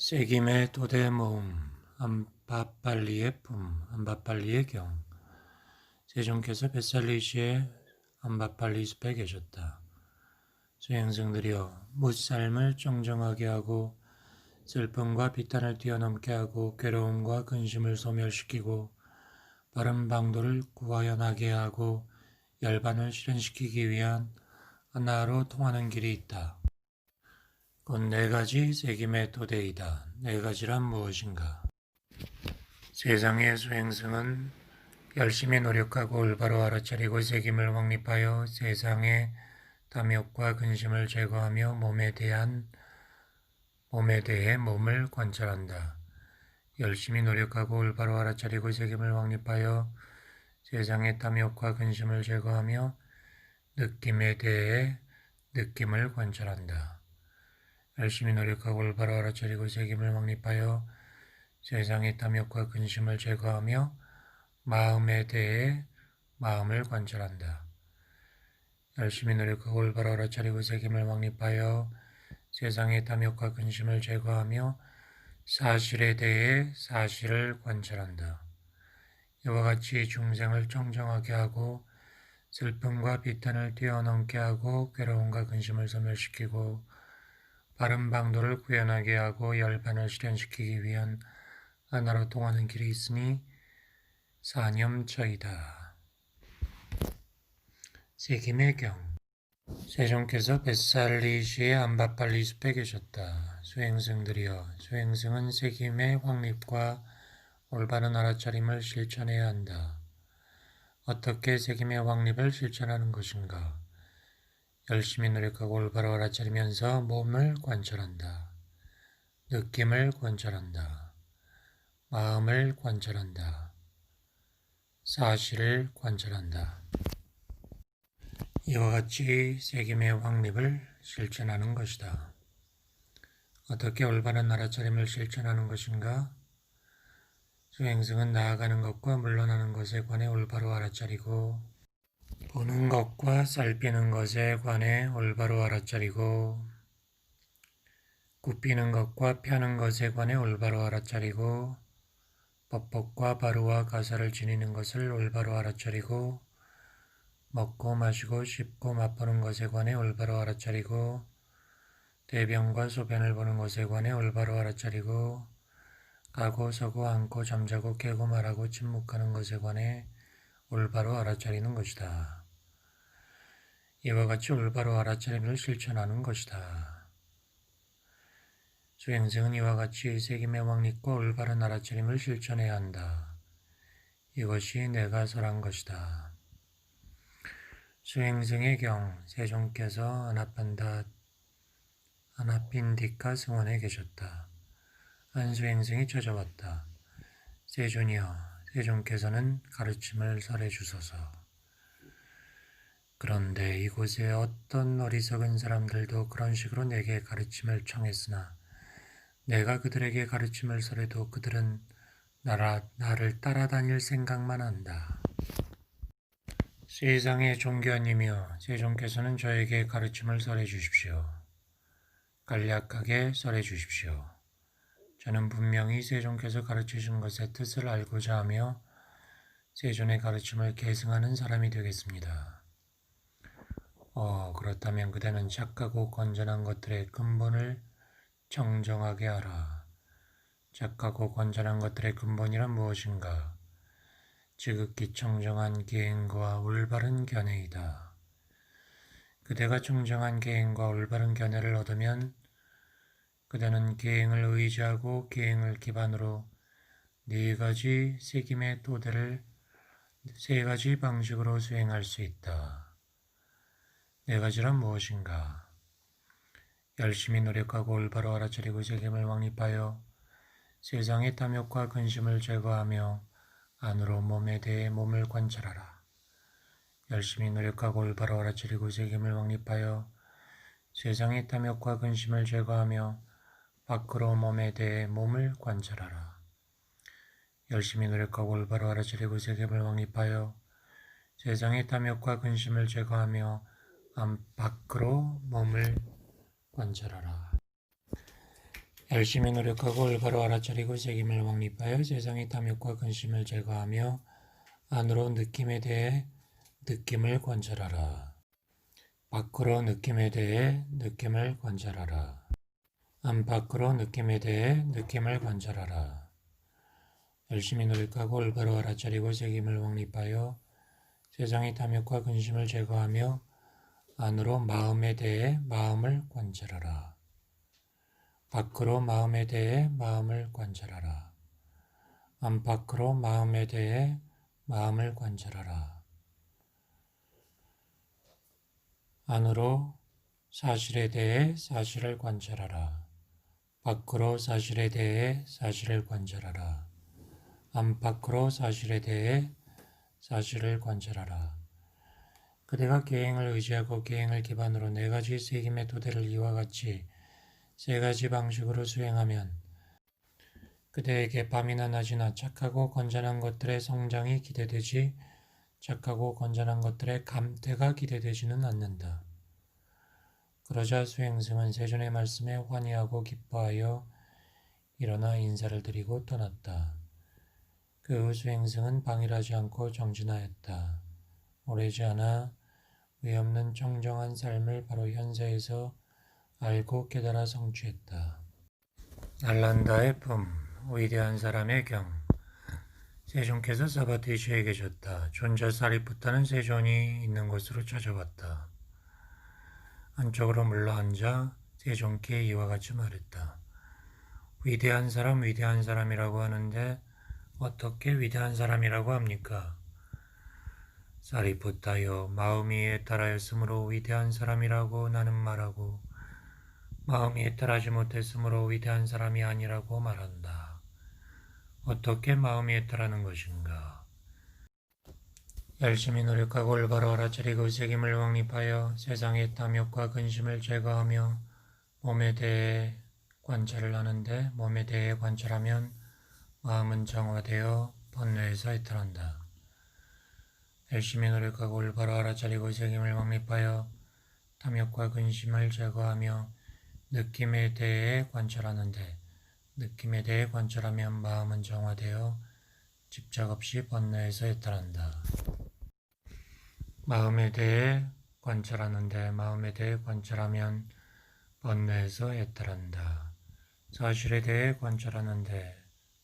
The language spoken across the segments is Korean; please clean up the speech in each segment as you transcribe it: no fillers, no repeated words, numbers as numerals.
세김의 도대 모음, 암바빨리의 품, 암바빨리의 경. 세종께서 벳살리시에 암바빨리 숲에 계셨다. 수행승들이여, 무삶을 정정하게 하고 슬픔과 비탄을 뛰어넘게 하고 괴로움과 근심을 소멸시키고 바른 방도를 구하여 나게 하고 열반을 실현시키기 위한 하나로 통하는 길이 있다. 곧 네 가지 세김의 도대이다. 네 가지란 무엇인가? 세상의 수행승은 열심히 노력하고 올바로 알아차리고 세김을 확립하여 세상의 탐욕과 근심을 제거하며 몸에 대해 몸을 관찰한다. 열심히 노력하고 올바로 알아차리고 세김을 확립하여 세상의 탐욕과 근심을 제거하며 느낌에 대해 느낌을 관찰한다. 열심히 노력하고 올바로 알아차리고 세김을 확립하여 세상의 탐욕과 근심을 제거하며 마음에 대해 마음을 관찰한다. 열심히 노력하고 올바로 알아차리고 세김을 확립하여 세상의 탐욕과 근심을 제거하며 사실에 대해 사실을 관찰한다. 이와 같이 중생을 청정하게 하고 슬픔과 비탄을 뛰어넘게 하고 괴로움과 근심을 소멸시키고 바른 방도를 구현하게 하고 열반을 실현시키기 위한 하나로 통하는 길이 있으니 사념처이다. 세김의 경. 세종께서 벳살리시의 암바빨리 숲에 계셨다. 수행승들이여, 수행승은 세김의 확립과 올바른 알아차림을 실천해야 한다. 어떻게 세김의 확립을 실천하는 것인가? 열심히 노력하고 올바로 알아차리면서 몸을 관찰한다. 느낌을 관찰한다. 마음을 관찰한다. 사실을 관찰한다. 이와 같이 세김의 확립을 실천하는 것이다. 어떻게 올바른 알아차림을 실천하는 것인가? 수행승은 나아가는 것과 물러나는 것에 관해 올바로 알아차리고 보는 것과 살피는 것에 관해 올바로 알아차리고 굽히는 것과 펴는 것에 관해 올바로 알아차리고 법복과 바루와 가사를 지니는 것을 올바로 알아차리고 먹고 마시고 씹고 맛보는 것에 관해 올바로 알아차리고 대변과 소변을 보는 것에 관해 올바로 알아차리고 가고 서고 앉고 잠자고 깨고 말하고 침묵하는 것에 관해 올바로 알아차리는 것이다. 이와 같이 올바로 알아차림을 실천하는 것이다. 수행승은 이와 같이 세김의 확립과 올바른 알아차림을 실천해야 한다. 이것이 내가 설한 것이다. 수행승의 경. 세종께서 아나핀디카 승원에 계셨다. 한 수행승이 찾아왔다. 세존이여, 세종께서는 가르침을 설해 주소서. 그런데 이곳에 어떤 어리석은 사람들도 그런 식으로 내게 가르침을 청했으나 내가 그들에게 가르침을 설해도 그들은 나를 따라다닐 생각만 한다. 세상의 존귀하님이여, 세종께서는 저에게 가르침을 설해 주십시오. 간략하게 설해 주십시오. 저는 분명히 세종께서 가르치신 것의 뜻을 알고자 하며 세존의 가르침을 계승하는 사람이 되겠습니다. 그렇다면 그대는 착하고 건전한 것들의 근본을 정정하게 하라. 착하고 건전한 것들의 근본이란 무엇인가? 지극히 청정한 계행과 올바른 견해이다. 그대가 청정한 계행과 올바른 견해를 얻으면 그대는 계행을 의지하고 계행을 기반으로 네 가지 세김의 도대를 세 가지 방식으로 수행할 수 있다. 네 가지란 무엇인가? 열심히 노력하고 올바로 알아차리고 세김을 확립하여 세상의 탐욕과 근심을 제거하며 안으로 몸에 대해 몸을 관찰하라. 열심히 노력하고 올바로 알아차리고 세김을 확립하여 세상의 탐욕과 근심을 제거하며 밖으로 몸에 대해 몸을 관찰하라. 열심히 노력하고 올바로 알아차리고 세김을 확립하여 세상의 탐욕과 근심을 제거하며 밖으로 몸을 관찰하라. 열심히 노력하고 올바로 알아차리고 책임을 확립하여 세상의 탐욕과 근심을 제거하며 안으로 느낌에 대해 느낌을 관찰하라. 밖으로 느낌에 대해 느낌을 관찰하라. 안팎으로 느낌에 대해 느낌을 관찰하라. 열심히 노력하고 올바로 알아차리고 책임을 확립하여 세상의 탐욕과 근심을 제거하며 안으로 마음에 대해 마음을 관찰하라. 밖으로 마음에 대해 마음을 관찰하라. 안팎으로 마음에 대해 마음을 관찰하라. 안으로 사실에 대해 사실을 관찰하라. 밖으로 사실에 대해 사실을 관찰하라. 안팎으로 사실에 대해 사실을 관찰하라. 그대가 계행을 의지하고 계행을 기반으로 네 가지 세김의 토대를 이와 같이 세 가지 방식으로 수행하면 그대에게 밤이나 낮이나 착하고 건전한 것들의 성장이 기대되지 착하고 건전한 것들의 감퇴가 기대되지는 않는다. 그러자 수행승은 세존의 말씀에 환희하고 기뻐하여 일어나 인사를 드리고 떠났다. 그 후 수행승은 방일하지 않고 정진하였다. 오래지 않아 위없는 청정한 삶을 바로 현세에서 알고 깨달아 성취했다. 날란다의 품, 위대한 사람의 경. 세존께서 사바티시에게 줬다. 존자 사리푸타는 세존이 있는 곳으로 찾아왔다. 안쪽으로 물러앉아 세존께 이와 같이 말했다. 위대한 사람이라고 하는데 어떻게 위대한 사람이라고 합니까? 사리푸타여, 마음이 애탈하였으므로 위대한 사람이라고 나는 말하고 마음이 애탈하지 못했으므로 위대한 사람이 아니라고 말한다. 어떻게 마음이 애탈하는 것인가? 열심히 노력하고 올바로 알아차리고 책임을 확립하여 세상의 탐욕과 근심을 제거하며 몸에 대해 관찰을 하는데 몸에 대해 관찰하면 마음은 정화되어 번뇌에서 해탈한다. 열심히 노력하고 올바로 알아차리고 책임을 확립하여 탐욕과 근심을 제거하며 느낌에 대해 관찰하는데 느낌에 대해 관찰하면 마음은 정화되어 집착 없이 번뇌에서 해탈한다. 마음에 대해 관찰하는데 마음에 대해 관찰하면 번뇌에서 해탈한다. 사실에 대해 관찰하는데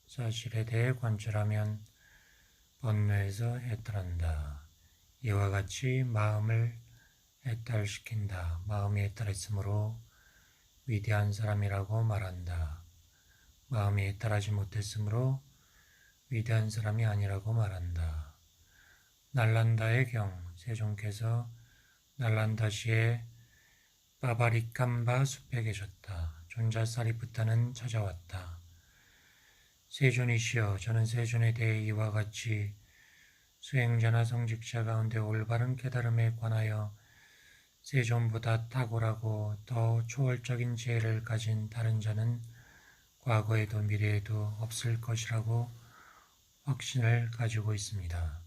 사실에 대해 관찰하면 번뇌에서 해탈한다. 이와 같이 마음을 해탈시킨다. 마음이 해탈했으므로 위대한 사람이라고 말한다. 마음이 해탈하지 못했으므로 위대한 사람이 아니라고 말한다. 날란다의 경, 세존께서 날란다시의 빠바리캄바 숲에 계셨다. 존자 사리푸타는 찾아왔다. 세존이시여, 저는 세존에 대해 이와 같이 수행자나 성직자 가운데 올바른 깨달음에 관하여 세존보다 탁월하고 더 초월적인 지혜를 가진 다른 자는 과거에도 미래에도 없을 것이라고 확신을 가지고 있습니다.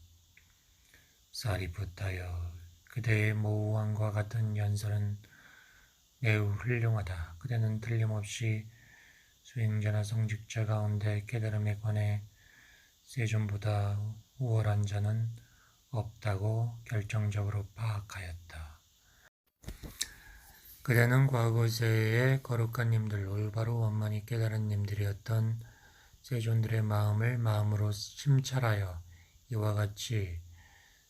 사리푸타여, 그대의 모호함과 같은 연설은 매우 훌륭하다. 그대는 틀림없이 수행자나 성직자 가운데 깨달음에 관해 세존보다 우월한 자는 없다고 결정적으로 파악하였다. 그대는 과거 세의 거룩한 님들, 올바로 원만히 깨달은 님들이었던 세존들의 마음을 마음으로 심찰하여 이와 같이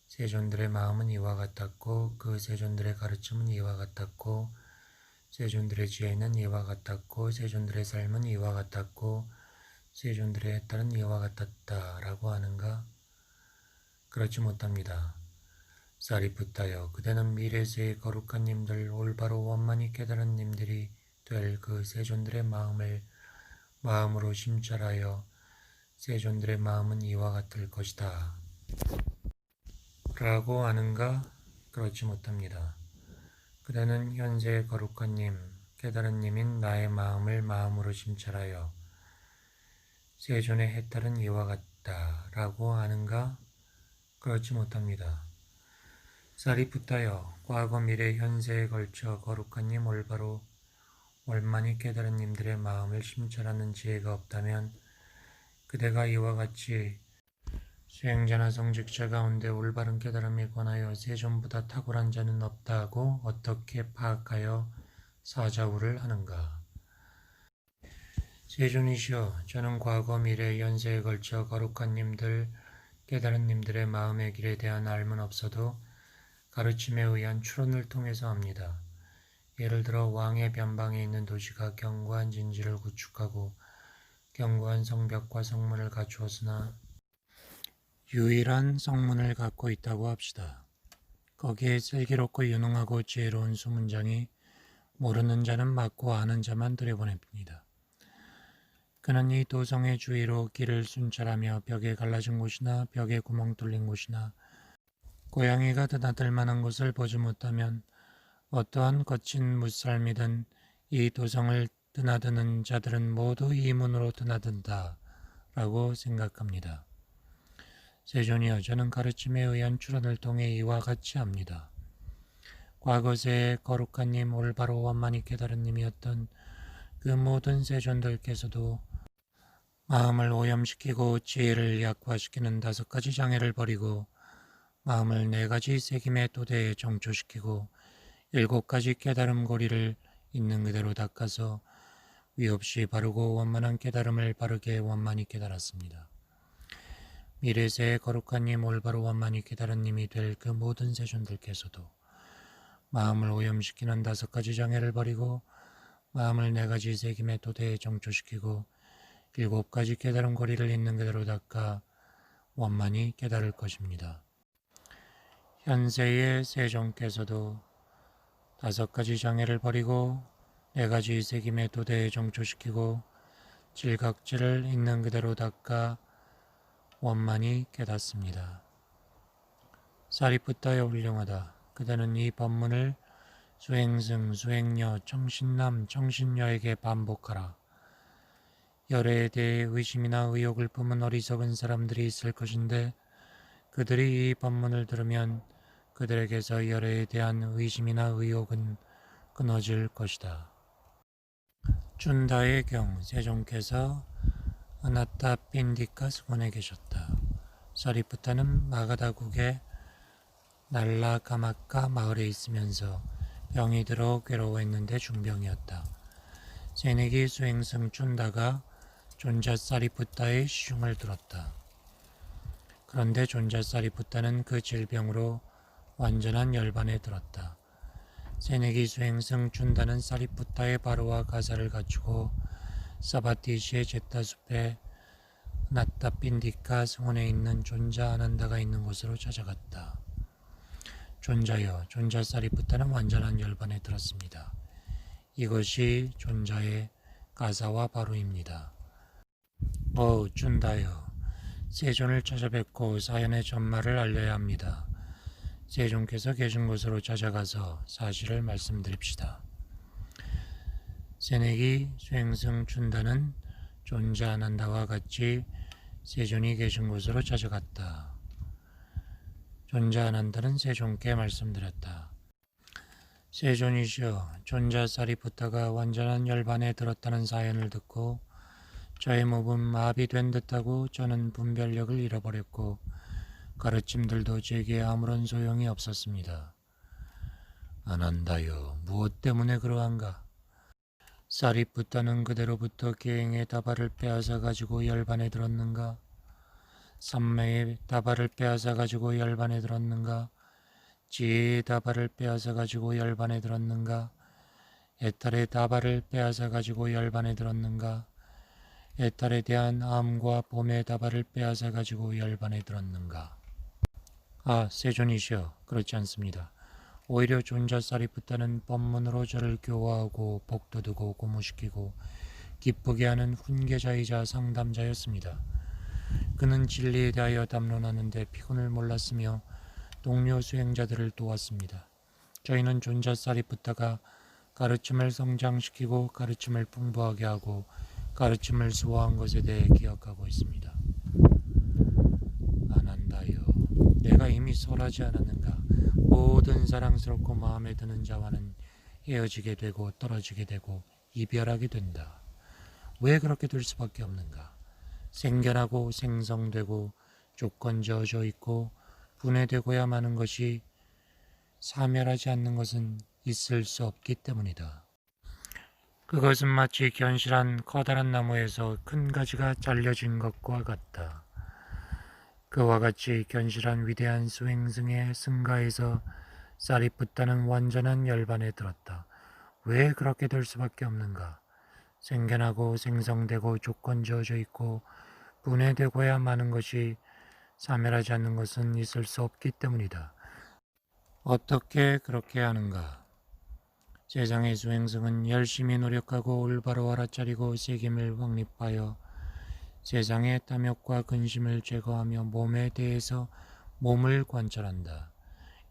세존들의 마음은 이와 같았고 그 세존들의 가르침은 이와 같았고 세존들의 지혜는 이와 같았고 세존들의 삶은 이와 같았고 세존들의 해탈은 이와 같았다라고 하는가? 그렇지 못합니다. 사리푸타여, 그대는 미래세의 거룩한 님들, 올바로 원만히 깨달은 님들이 될 그 세존들의 마음을 마음으로 심찰하여 세존들의 마음은 이와 같을 것이다 라고 하는가? 그렇지 못합니다. 그대는 현재의 거룩한 님, 깨달은 님인 나의 마음을 마음으로 심찰하여 세존의 해탈은 이와 같다 라고 하는가? 그렇지 못합니다. 사리푸타여, 과거 미래 현세에 걸쳐 거룩한 님 올바로 올만이 깨달은 님들의 마음을 심찰하는 지혜가 없다면 그대가 이와 같이 수행자나 성직자 가운데 올바른 깨달음에 관하여 세존보다 탁월한 자는 없다고 어떻게 파악하여 사자후를 하는가. 세존이시여, 저는 과거 미래 연세에 걸쳐 거룩한 님들, 깨달은 님들의 마음의 길에 대한 알은 없어도 가르침에 의한 추론을 통해서 합니다. 예를 들어 왕의 변방에 있는 도시가 견고한 진지를 구축하고 견고한 성벽과 성문을 갖추었으나 유일한 성문을 갖고 있다고 합시다. 거기에 슬기롭고 유능하고 지혜로운 수문장이 모르는 자는 맞고 아는 자만 들여보냅니다. 그는 이 도성의 주위로 길을 순찰하며 벽에 갈라진 곳이나 벽에 구멍 뚫린 곳이나 고양이가 드나들 만한 곳을 보지 못하면 어떠한 거친 무살미든 이 도성을 드나드는 자들은 모두 이 문으로 드나든다 라고 생각합니다. 세존이여, 저는 가르침에 의한 추론을 통해 이와 같이 합니다. 과거세의 거룩한 님, 올바로 원만히 깨달은 님이었던 그 모든 세존들께서도 마음을 오염시키고 지혜를 약화시키는 5가지 장애를 버리고 마음을 4가지 색임의 토대에 정초시키고 7가지 깨달음 고리를 있는 그대로 닦아서 위없이 바르고 원만한 깨달음을 바르게 원만히 깨달았습니다. 미래세의 거룩한 님, 올바로 원만히 깨달은 님이 될 그 모든 세존들께서도 마음을 오염시키는 5가지 장애를 버리고 마음을 4가지 색임의 토대에 정초시키고 7가지 깨달음 고리를 있는 그대로 닦아 원만히 깨달을 것입니다. 현세의 세존께서도 5가지 장애를 버리고 4가지 색임의 토대에 정초시키고 질각지를 있는 그대로 닦아 원만히 깨닫습니다. 사리푸타여, 훌륭하다. 그대는 이 법문을 수행승, 수행녀, 청신남, 청신녀에게 반복하라. 열애에 대해 의심이나 의욕을 품은 어리석은 사람들이 있을 것인데 그들이 이 법문을 들으면 그들에게서 열애에 대한 의심이나 의욕은 끊어질 것이다. 춘다의 경, 세존께서 아나타 핀디카 스곤에 계셨다. 사리푸타는 마가다국의 날라가마카 마을에 있으면서 병이 들어 괴로워했는데 중병이었다. 새내기 수행승 춘다가 존자 사리푸타의 시중을 들었다. 그런데 존자 사리푸타는 그 질병으로 완전한 열반에 들었다. 새내기 수행승 춘다는 사리푸타의 바로와 가사를 갖추고 사바티시의 제타숲에 나타핀디카 성원에 있는 존자 아난다가 있는 곳으로 찾아갔다. 존자여, 존자 사리푸타는 완전한 열반에 들었습니다. 이것이 존자의 가사와 바로입니다. 춘다여, 세존을 찾아뵙고 사연의 전말을 알려야 합니다. 세존께서 계신 곳으로 찾아가서 사실을 말씀드립시다. 새내기 수행승 춘다는 존자 아난다와 같이 세존이 계신 곳으로 찾아갔다. 존자 아난다는 세존께 말씀드렸다. 세존이시여, 존자 사리푸타가 완전한 열반에 들었다는 사연을 듣고 저의 몸은 마비된 듯하고 저는 분별력을 잃어버렸고 가르침들도 제게 아무런 소용이 없었습니다. 아난다여, 무엇 때문에 그러한가? 사리푸타는 그대로부터 계행의 다발을 빼앗아 가지고 열반에 들었는가? 삼매의 다발을 빼앗아 가지고 열반에 들었는가? 지혜의 다발을 빼앗아 가지고 열반에 들었는가? 에탈의 다발을 빼앗아 가지고 열반에 들었는가? 에탈에 대한 암과 봄의 다발을 빼앗아 가지고 열반에 들었는가? 세존이시여, 그렇지 않습니다. 오히려 존자 사리푸타는 법문으로 저를 교화하고 복돋우고 고무시키고 기쁘게 하는 훈계자이자 상담자였습니다. 그는 진리에 대하여 담론하는데 피곤을 몰랐으며 동료 수행자들을 도왔습니다. 저희는 존자 사리푸타가 가르침을 성장시키고 가르침을 풍부하게 하고 가르침을 수호한 것에 대해 기억하고 있습니다. 아난다여, 내가 이미 설하지 않았는가? 모든 사랑스럽고 마음에 드는 자와는 헤어지게 되고 떨어지게 되고 이별하게 된다. 왜 그렇게 될 수밖에 없는가? 생겨나고 생성되고 조건지어져 있고 분해되고야 마는 것이 사멸하지 않는 것은 있을 수 없기 때문이다. 그것은 마치 견실한 커다란 나무에서 큰 가지가 잘려진 것과 같다. 그와 같이 견실한 위대한 수행승의 승가에서 쌀이 붙다는 완전한 열반에 들었다. 왜 그렇게 될 수밖에 없는가? 생겨나고 생성되고 조건지어져 있고 분해되고야 마는 것이 사멸하지 않는 것은 있을 수 없기 때문이다. 어떻게 그렇게 하는가? 세상의 수행승은 열심히 노력하고 올바로 알아차리고 책임을 확립하여 세상의 탐욕과 근심을 제거하며 몸에 대해서 몸을 관찰한다.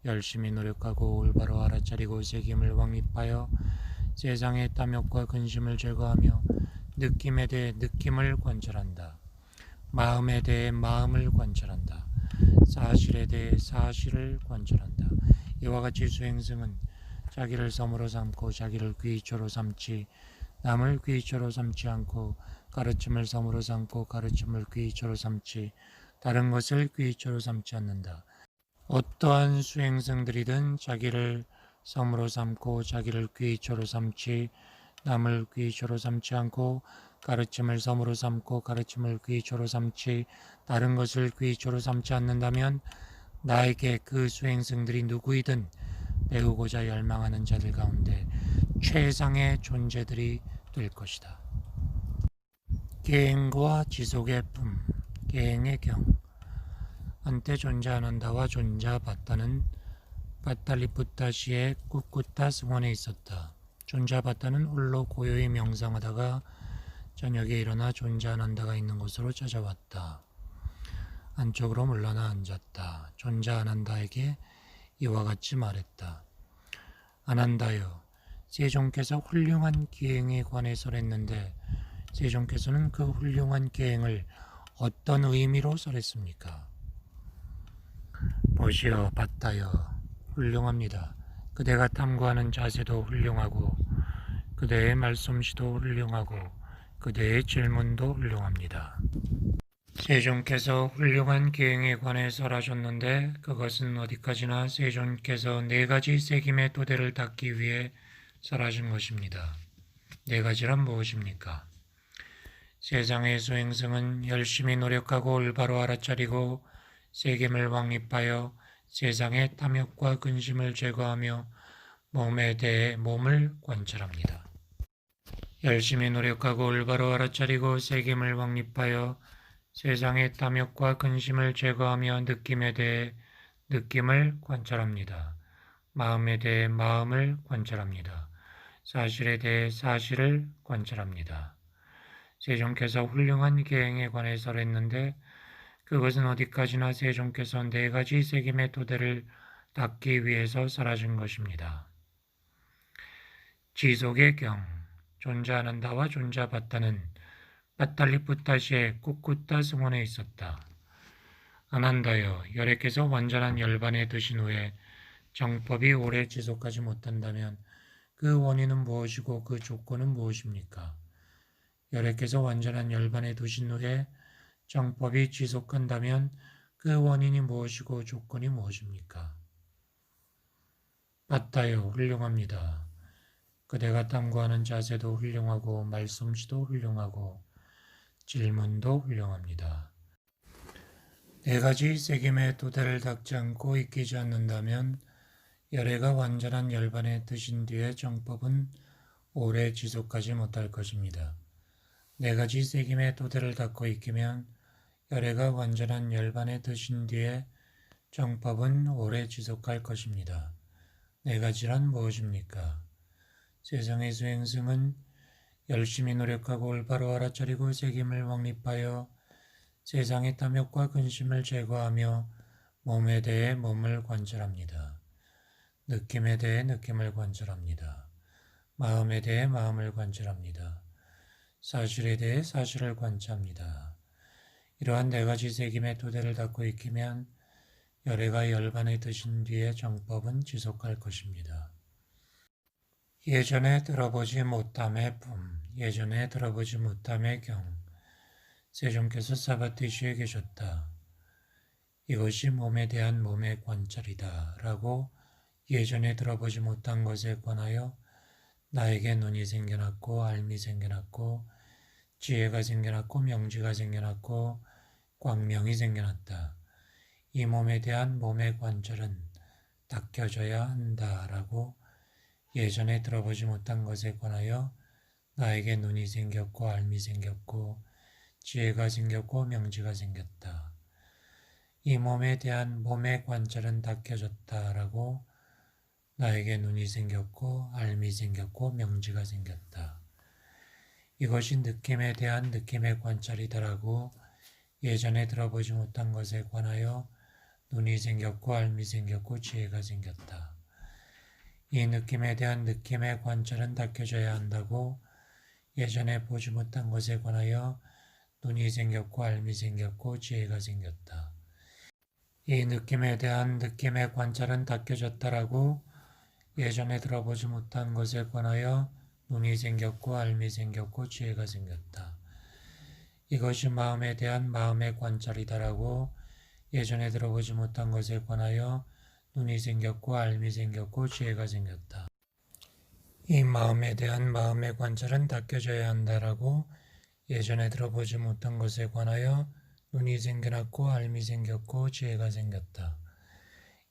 열심히 노력하고 올바로 알아차리고 책임을 확립하여 세상의 탐욕과 근심을 제거하며 느낌에 대해 느낌을 관찰한다. 마음에 대해 마음을 관찰한다. 사실에 대해 사실을 관찰한다. 이와 같이 수행승은 자기를 섬으로 삼고 자기를 귀처로 삼지 남을 귀처로 삼지 않고 가르침을 섬으로 삼고 가르침을 귀처로 삼지 다른 것을 귀처로 삼지 않는다. 어떠한 수행승들이든 자기를 섬으로 삼고 자기를 귀처로 삼지 남을 귀처로 삼지 않고 가르침을 섬으로 삼고 가르침을 귀처로 삼지 다른 것을 귀처로 삼지 않는다면 나에게 그 수행승들이 누구이든 배우고자 열망하는 자들 가운데 최상의 존재들이 될 것이다. 계행과 지속의 품, 계행의 경. 한때 존자아난다와 존자바타는 바탈리푸타시의 꿋꿋타 승원에 있었다. 존자바타는 홀로 고요히 명상하다가 저녁에 일어나 존자아난다가 있는 곳으로 찾아왔다. 안쪽으로 물러나 앉았다. 존자아난다에게 이와 같이 말했다. 아난다요, 세종께서 훌륭한 기행에 관해 설했는데 세종께서는 그 훌륭한 기행을 어떤 의미로 설했습니까? 보시오, 바타여, 훌륭합니다. 그대가 탐구하는 자세도 훌륭하고 그대의 말솜씨도 훌륭하고 그대의 질문도 훌륭합니다. 세종께서 훌륭한 기행에 관해 설하셨는데 그것은 어디까지나 세종께서 네 가지 세김의 토대를 닦기 위해 설하신 것입니다. 네 가지란 무엇입니까? 세상의 수행승은 열심히 노력하고 올바로 알아차리고 세겜을 확립하여 세상의 탐욕과 근심을 제거하며 몸에 대해 몸을 관찰합니다. 열심히 노력하고 올바로 알아차리고 세겜을 확립하여 세상의 탐욕과 근심을 제거하며 느낌에 대해 느낌을 관찰합니다. 마음에 대해 마음을 관찰합니다. 사실에 대해 사실을 관찰합니다. 세종께서 훌륭한 계행에 관해 설했는데 그것은 어디까지나 세종께서 네 가지 세김의 토대를 닦기 위해서 설하신 것입니다. 지속의 경, 존자아난다와 존자바타는 바탈리푸타시의 꿋꿋타 승원에 있었다. 아난다여, 열애께서 완전한 열반에 드신 후에 정법이 오래 지속하지 못한다면 그 원인은 무엇이고 그 조건은 무엇입니까? 열애께서 완전한 열반에 드신 후에 정법이 지속한다면 그 원인이 무엇이고 조건이 무엇입니까? 바타요, 훌륭합니다. 그대가 탐구하는 자세도 훌륭하고 말솜씨도 훌륭하고 질문도 훌륭합니다. 네 가지 세김의 토대를 닦지 않고 익히지 않는다면 열애가 완전한 열반에 드신 뒤에 정법은 오래 지속하지 못할 것입니다. 네 가지 세김의 토대를 닦고 익히면 열애가 완전한 열반에 드신 뒤에 정법은 오래 지속할 것입니다. 네 가지란 무엇입니까? 세상의 수행승은 열심히 노력하고 올바로 알아차리고 세김을 확립하여 세상의 탐욕과 근심을 제거하며 몸에 대해 몸을 관찰합니다. 느낌에 대해 느낌을 관찰합니다. 마음에 대해 마음을 관찰합니다. 사실에 대해 사실을 관찰합니다. 이러한 네 가지 세김의 토대를 닦고 익히면 열애가 열반에 드신 뒤에 정법은 지속할 것입니다. 예전에 들어보지 못함의 품, 예전에 들어보지 못함의 경. 세종께서 사바티슈에 계셨다. 이것이 몸에 대한 몸의 관찰이다. 라고 예전에 들어보지 못한 것에 관하여 나에게 눈이 생겨났고 알미 생겨났고 지혜가 생겨났고 명지가 생겨났고 광명이 생겨났다. 이 몸에 대한 몸의 관찰은 닦여져야 한다라고 예전에 들어보지 못한 것에 관하여 나에게 눈이 생겼고 알미 생겼고 지혜가 생겼고 명지가 생겼다. 이 몸에 대한 몸의 관찰은 닦여졌다라고 나에게 눈이 생겼고 알미 생겼고 명지가 생겼다. 이것이 느낌에 대한 느낌의 관찰이다라고 예전에 들어보지 못한 것에 관하여 눈이 생겼고 알미 생겼고 지혜가 생겼다. 이 느낌에 대한 느낌의 관찰은 닦여져야 한다고 예전에 보지 못한 것에 관하여 눈이 생겼고 알미 생겼고 지혜가 생겼다. 이 느낌에 대한 느낌의 관찰은 닦여졌다라고 예전에 들어보지 못한 것에 관하여 눈이 생겼고 알미 생겼고 지혜가 생겼다. 이것이 마음에 대한 마음의 관찰이다라고 예전에 들어보지 못한 것에 관하여 눈이 생겼고 알미 생겼고 지혜가 생겼다. 이 마음에 대한 마음의 관찰은 닦여져야 한다라고 예전에 들어보지 못한 것에 관하여 눈이 생겨났고 알미 생겼고 지혜가 생겼다.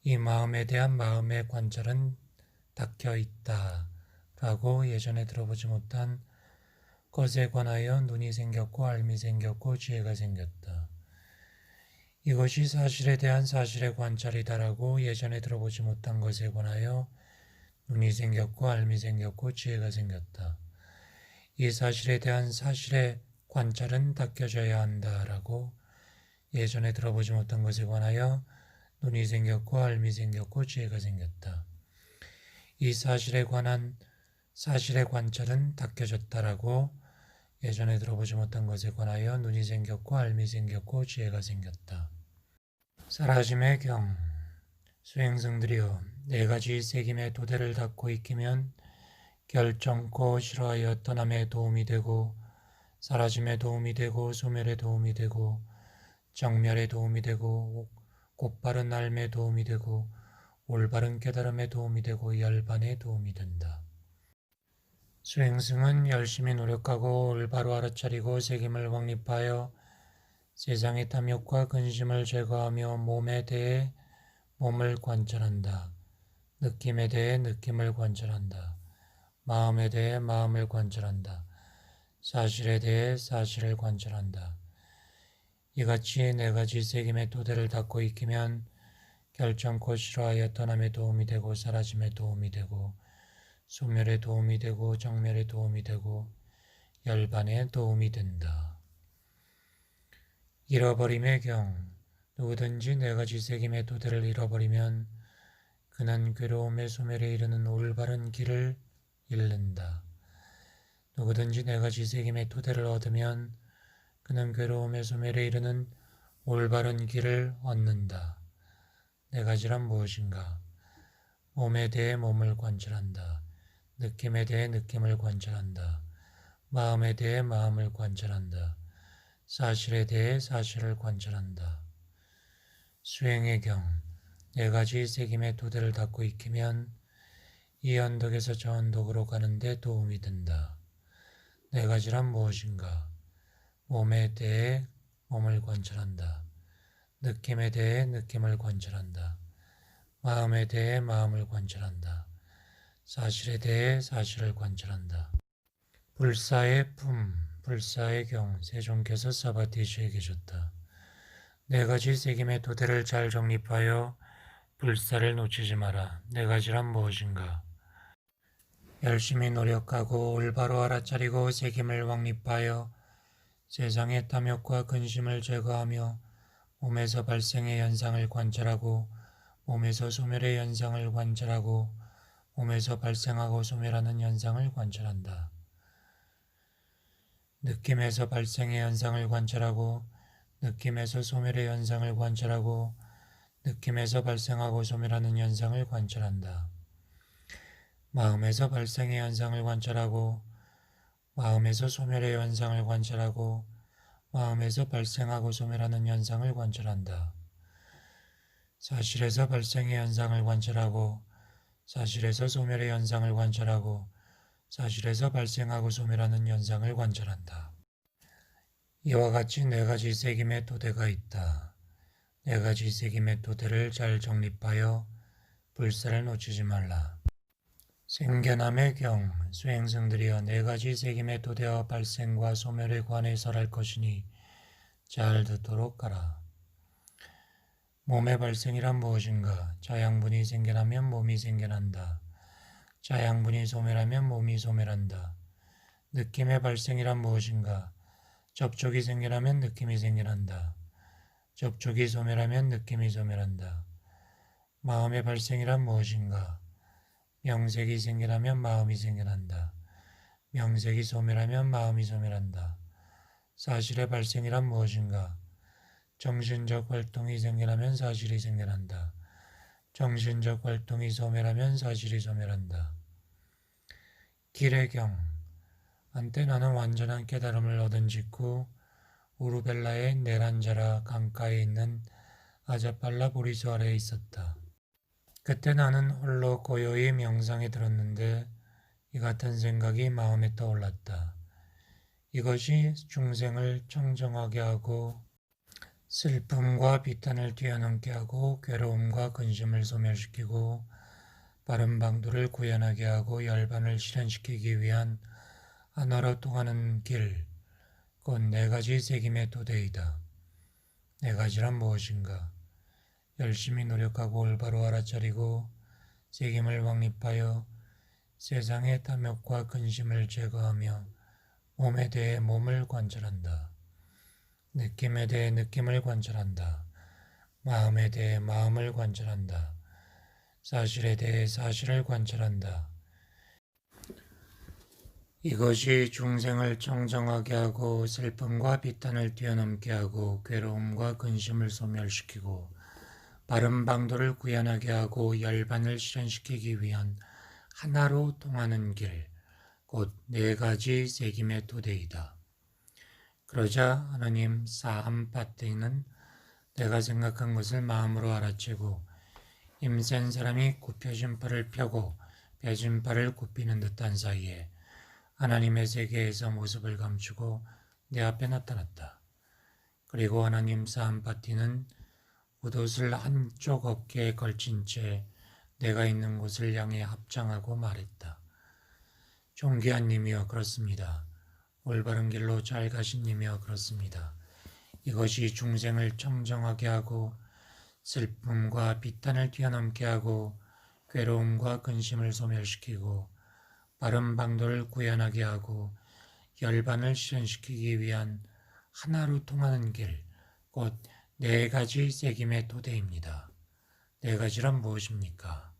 이 마음에 대한 마음의 관찰은 닦여 있다라고 예전에 들어보지 못한 것에 관하여 눈이 생겼고 알미 생겼고 지혜가 생겼다. 이것이 사실에 대한 사실의 관찰이다라고 예전에 들어보지 못한 것에 관하여 눈이 생겼고 알미 생겼고 지혜가 생겼다. 이 사실에 대한 사실의 관찰은 닦여져야 한다라고 예전에 들어보지 못한 것에 관하여 눈이 생겼고 알미 생겼고 지혜가 생겼다. 이 사실에 관한 사실의 관찰은 닦여졌다라고 예전에 들어보지 못한 것에 관하여 눈이 생겼고 알미 생겼고 지혜가 생겼다. 사라짐의 경. 수행승들이여, 네 가지 새김의 도대를 닦고 익히면 결정코 싫어하여 떠남에 도움이 되고 사라짐에 도움이 되고 소멸에 도움이 되고 정멸에 도움이 되고 곧바른 삶에 도움이 되고 올바른 깨달음에 도움이 되고 열반에 도움이 된다. 수행승은 열심히 노력하고 올바로 알아차리고 새김을 확립하여 세상의 탐욕과 근심을 제거하며 몸에 대해 몸을 관찰한다. 느낌에 대해 느낌을 관찰한다. 마음에 대해 마음을 관찰한다. 사실에 대해 사실을 관찰한다. 이같이 네 가지 새김의 토대를 닦고 익히면 결정코 싫어하여 떠남에 도움이 되고 사라짐에 도움이 되고 소멸에 도움이 되고 정멸에 도움이 되고 열반에 도움이 된다. 잃어버림의 경. 누구든지 네 가지 새김의 토대를 잃어버리면 그는 괴로움의 소멸에 이르는 올바른 길을 잃는다. 누구든지 네 가지 새김의 토대를 얻으면 그는 괴로움의 소멸에 이르는 올바른 길을 얻는다. 네 가지란 무엇인가? 몸에 대해 몸을 관찰한다. 느낌에 대해 느낌을 관찰한다. 마음에 대해 마음을 관찰한다. 사실에 대해 사실을 관찰한다. 수행의 경. 네 가지 새김의 토대를 닦고 익히면 이 언덕에서 저 언덕으로 가는 데 도움이 된다. 네 가지란 무엇인가? 몸에 대해 몸을 관찰한다. 느낌에 대해 느낌을 관찰한다. 마음에 대해 마음을 관찰한다. 사실에 대해 사실을 관찰한다. 불사의 품, 불사의 경. 세종께서 사바티슈에 계셨다. 네 가지 새김의 토대를 잘 정립하여 불사를 놓치지 마라. 네 가지란 무엇인가? 열심히 노력하고 올바로 알아차리고 새김을 확립하여 세상의 탐욕과 근심을 제거하며 몸에서 발생의 현상을 관찰하고 몸에서 소멸의 현상을 관찰하고 몸에서 발생하고 소멸하는 현상을 관찰한다. 느낌에서 발생의 현상을 관찰하고 느낌에서 소멸의 현상을 관찰하고 느낌에서 발생하고 소멸하는 현상을 관찰한다. 마음에서 발생의 현상을 관찰하고 마음에서 소멸의 현상을 관찰하고 마음에서 발생하고 소멸하는 현상을 관찰한다. 사실에서 발생의 현상을 관찰하고 사실에서 소멸의 현상을 관찰하고 사실에서 발생하고 소멸하는 현상을 관찰한다. 이와 같이 네 가지 새김의 토대가 있다. 네 가지 새김의 토대를 잘 정립하여 불사를 놓치지 말라. 생견함의 경, 수행승들이여 네 가지 새김의 토대와 발생과 소멸에 관해 설할 것이니 잘 듣도록 하라. 몸의 발생이란 무엇인가? 자양분이 생겨나면 몸이 생겨난다. 자양분이 소멸하면 몸이 소멸한다. 느낌의 발생이란 무엇인가? 접촉이 생겨나면 느낌이 생겨난다. 접촉이 소멸하면 느낌이 소멸한다. 마음의 발생이란 무엇인가? 명색이 생겨나면 마음이 생겨난다. 명색이 소멸하면 마음이 소멸한다. 사실의 발생이란 무엇인가? 정신적 활동이 생겨나면 사실이 생겨난다. 정신적 활동이 소멸하면 사실이 소멸한다. 길의 경. 한때 나는 완전한 깨달음을 얻은 직후 우르벨라의 네란자라 강가에 있는 아자팔라 보리수 아래에 있었다. 그때 나는 홀로 고요히 명상에 들었는데 이 같은 생각이 마음에 떠올랐다. 이것이 중생을 청정하게 하고 슬픔과 비탄을 뛰어넘게 하고 괴로움과 근심을 소멸시키고 바른 방도를 구현하게 하고 열반을 실현시키기 위한 하나로 통하는 길, 곧 네 가지 새김의 토대이다. 네 가지란 무엇인가? 열심히 노력하고 올바로 알아차리고 새김을 확립하여 세상의 탐욕과 근심을 제거하며 몸에 대해 몸을 관찰한다. 느낌에 대해 느낌을 관찰한다. 마음에 대해 마음을 관찰한다. 사실에 대해 사실을 관찰한다. 이것이 중생을 청정하게 하고 슬픔과 비탄을 뛰어넘게 하고 괴로움과 근심을 소멸시키고 바른 방도를 구현하게 하고 열반을 실현시키기 위한 하나로 통하는 길, 곧 네 가지 새김의 토대이다. 그러자 하나님 사함파티는 내가 생각한 것을 마음으로 알아채고 힘센 사람이 굽혀진 팔을 펴고 펴진 팔을 굽히는 듯한 사이에 하나님의 세계에서 모습을 감추고 내 앞에 나타났다. 그리고 하나님 사함파티는 겉옷을 한쪽 어깨에 걸친 채 내가 있는 곳을 향해 합장하고 말했다. 존귀한 님이여 그렇습니다. 올바른 길로 잘 가신 님이여 그렇습니다. 이것이 중생을 청정하게 하고 슬픔과 비탄을 뛰어넘게 하고 괴로움과 근심을 소멸시키고 바른 방도를 구현하게 하고 열반을 실현시키기 위한 하나로 통하는 길, 곧 네 가지 새김의 토대입니다. 네 가지란 무엇입니까?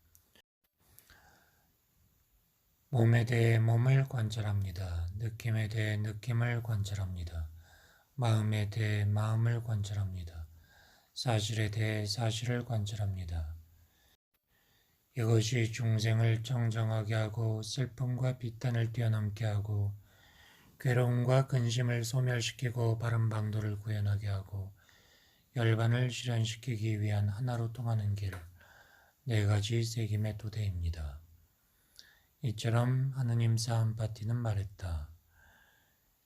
몸에 대해 몸을 관찰합니다. 느낌에 대해 느낌을 관찰합니다. 마음에 대해 마음을 관찰합니다. 사실에 대해 사실을 관찰합니다. 이것이 중생을 청정하게 하고 슬픔과 비탄을 뛰어넘게 하고 괴로움과 근심을 소멸시키고 바른 방도를 구현하게 하고 열반을 실현시키기 위한 하나로 통하는 길, 네 가지 새김의 토대입니다. 이처럼 하느님 사함파티는 말했다.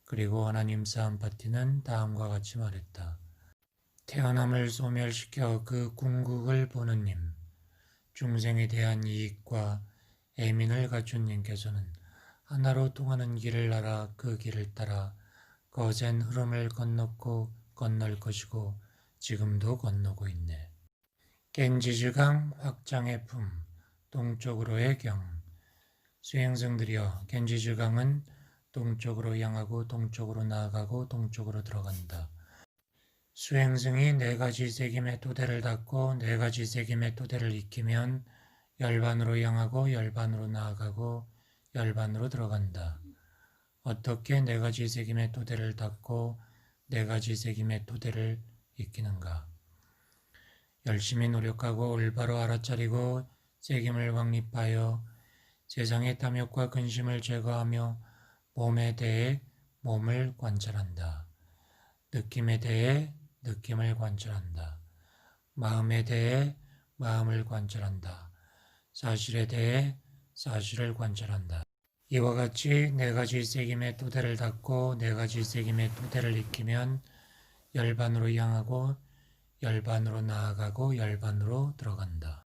그리고 하나님 사함파티는 다음과 같이 말했다. 태어남을 소멸시켜 그 궁극을 보는 님, 중생에 대한 이익과 애민을 갖춘 님께서는 하나로 통하는 길을 알아 그 길을 따라 거센 흐름을 건넜고 건널 것이고 지금도 건너고 있네. 겐지즈강 확장의 품, 동쪽으로의 경. 수행승들이여 겐지즈강은 동쪽으로 향하고 동쪽으로 나아가고 동쪽으로 들어간다. 수행승이 네 가지 새김의 토대를 닫고 네 가지 새김의 토대를 익히면 열반으로 향하고 열반으로 나아가고 열반으로 들어간다. 어떻게 네 가지 새김의 토대를 닫고 네 가지 새김의 토대를 익히는가? 열심히 노력하고 올바로 알아차리고 새김을 확립하여 세상의 탐욕과 근심을 제거하며 몸에 대해 몸을 관찰한다. 느낌에 대해 느낌을 관찰한다. 마음에 대해 마음을 관찰한다. 사실에 대해 사실을 관찰한다. 이와 같이 네 가지 세김의 토대를 닫고 네 가지 세김의 토대를 익히면 열반으로 향하고 열반으로 나아가고 열반으로 들어간다.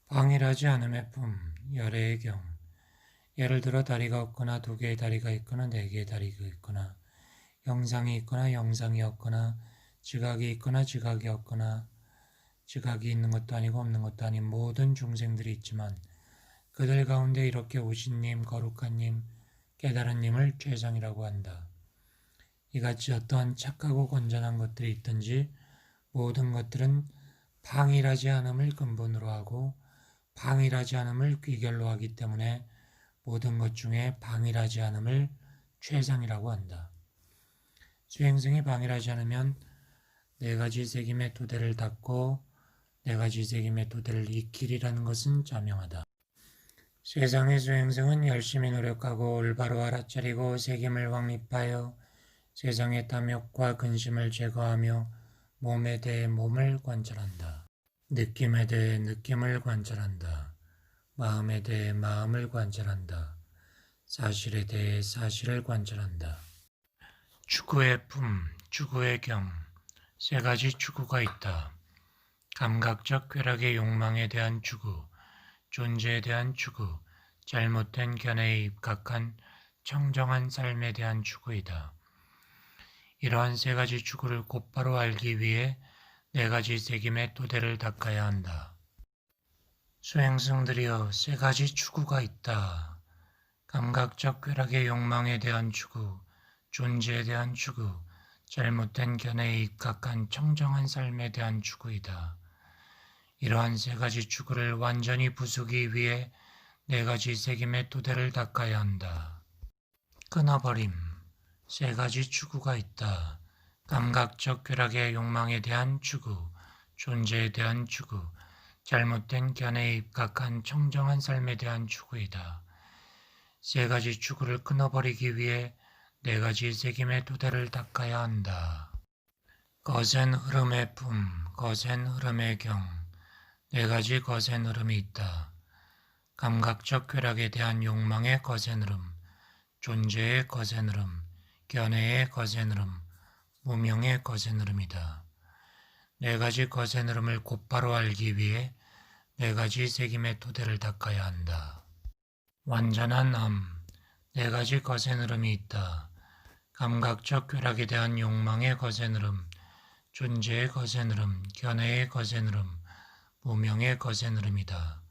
방일하지 않음의 품, 열애의 경. 예를 들어 다리가 없거나 두 개의 다리가 있거나 네 개의 다리가 있거나 형상이 있거나 형상이 없거나 지각이 있거나 지각이 없거나 지각이 있는 것도 아니고 없는 것도 아닌 모든 중생들이 있지만 그들 가운데 이렇게 오신님, 거룩한님, 깨달은님을 최상이라고 한다. 이같이 어떠한 착하고 건전한 것들이 있든지 모든 것들은 방일하지 않음을 근본으로 하고 방일하지 않음을 귀결로 하기 때문에 모든 것 중에 방일하지 않음을 최상이라고 한다. 수행승이 방일하지 않으면 네 가지 세김의 토대를 닫고 네 가지 세김의 토대를 익히리라는 것은 자명하다. 세상의 수행승은 열심히 노력하고 올바로 알아차리고 세김을 확립하여 세상의 탐욕과 근심을 제거하며 몸에 대해 몸을 관찰한다. 느낌에 대해 느낌을 관찰한다. 마음에 대해 마음을 관찰한다. 사실에 대해 사실을 관찰한다. 추구의 품, 추구의 경. 세 가지 추구가 있다. 감각적 쾌락의 욕망에 대한 추구, 존재에 대한 추구, 잘못된 견해에 입각한 청정한 삶에 대한 추구이다. 이러한 세 가지 추구를 곧바로 알기 위해 네 가지 세김의 토대를 닦아야 한다. 수행승들이여, 세 가지 추구가 있다. 감각적 쾌락의 욕망에 대한 추구, 존재에 대한 추구, 잘못된 견해에 입각한 청정한 삶에 대한 추구이다. 이러한 세 가지 추구를 완전히 부수기 위해 네 가지 세김의 토대를 닦아야 한다. 끊어버림. 세 가지 추구가 있다. 감각적 쾌락의 욕망에 대한 추구, 존재에 대한 추구, 잘못된 견해에 입각한 청정한 삶에 대한 추구이다. 세 가지 추구를 끊어버리기 위해 네 가지 세김의 토대를 닦아야 한다. 거센 흐름의 품, 거센 흐름의 경. 네 가지 거센 흐름이 있다. 감각적 쾌락에 대한 욕망의 거센 흐름, 존재의 거센 흐름, 견해의 거센 흐름, 무명의 거센 흐름이다. 네 가지 거센 흐름을 곧바로 알기 위해 네 가지 세김의 토대를 닦아야 한다. 완전한 암. 네 가지 거센 흐름이 있다. 감각적 쾌락에 대한 욕망의 거센 흐름, 존재의 거센 흐름, 견해의 거센 흐름, 무명의 거센 흐름이다.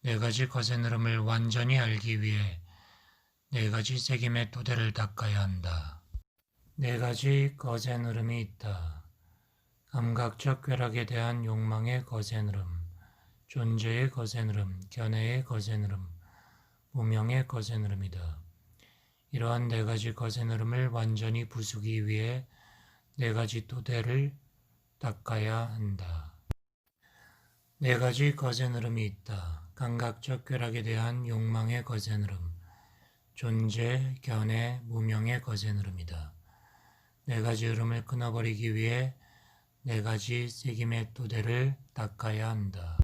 네 가지 거센 흐름을 완전히 알기 위해 네 가지 세김의 토대를 닦아야 한다. 네 가지 거센 흐름이 있다. 감각적 쾌락에 대한 욕망의 거센 흐름, 존재의 거센 흐름, 견해의 거센 흐름, 무명의 거센 흐름이다. 이러한 네 가지 거센 흐름을 완전히 부수기 위해 네 가지 토대를 닦아야 한다. 네 가지 거센 흐름이 있다. 감각적 쾌락에 대한 욕망의 거센 흐름, 존재, 견해, 무명의 거센 흐름이다. 네 가지 흐름을 끊어버리기 위해 네 가지 세김의 토대를 닦아야 한다.